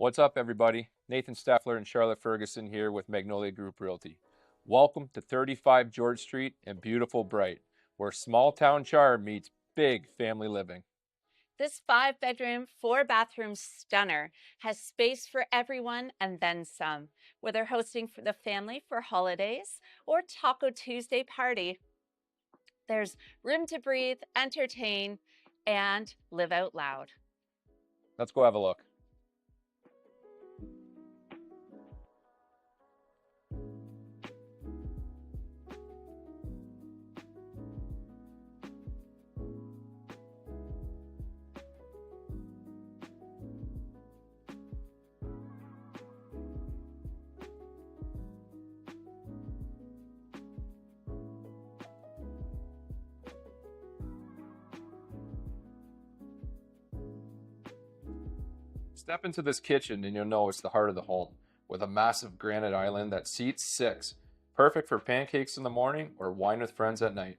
What's up, everybody? Nathan Steffler and Charlotte Ferguson here with Magnolia Group Realty. Welcome to 35 George Street in beautiful Bright, where small town charm meets big family living. This 5-bedroom, 4-bathroom stunner has space for everyone and then some. Whether hosting for the family for holidays or Taco Tuesday party, there's room to breathe, entertain, and live out loud. Let's go have a look. Step into this kitchen and you'll know it's the heart of the home, with a massive granite island that seats 6, perfect for pancakes in the morning or wine with friends at night.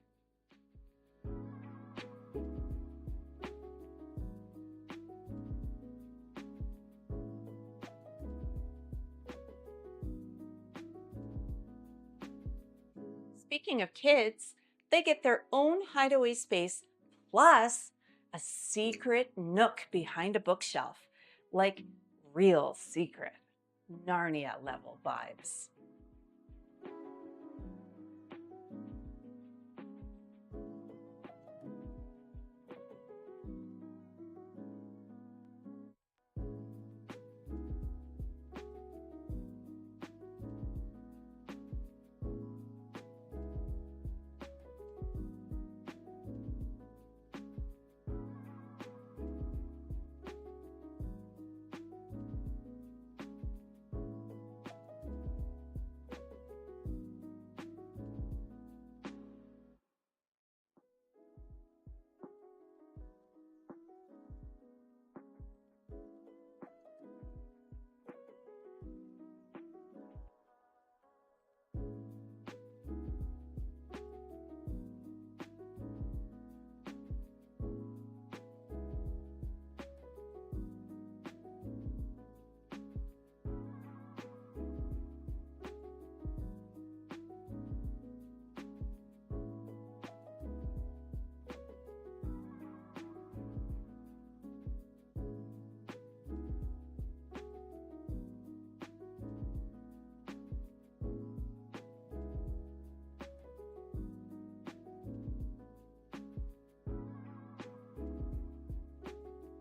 Speaking of kids, they get their own hideaway space plus a secret nook behind a bookshelf, like real secret, Narnia level vibes.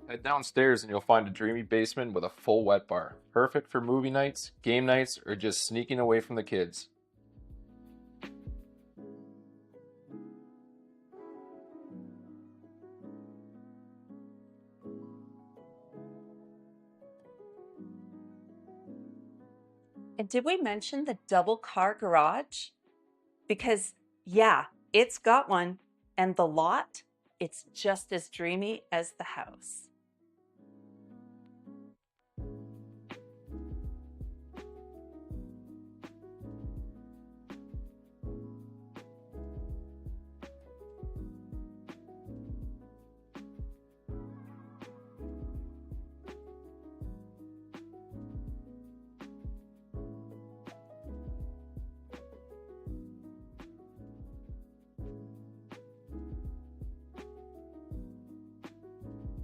Head downstairs and you'll find a dreamy basement with a full wet bar, perfect for movie nights, game nights, or just sneaking away from the kids. And did we mention the double car garage? Because, yeah, it's got one, and the lot, it's just as dreamy as the house.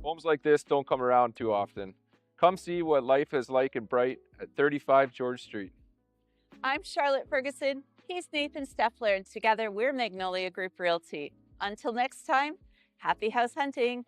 Homes like this don't come around too often. Come see what life is like in Bright at 35 George Street. I'm Charlotte Ferguson. He's Nathan Steffler, and together we're Magnolia Group Realty. Until next time, happy house hunting.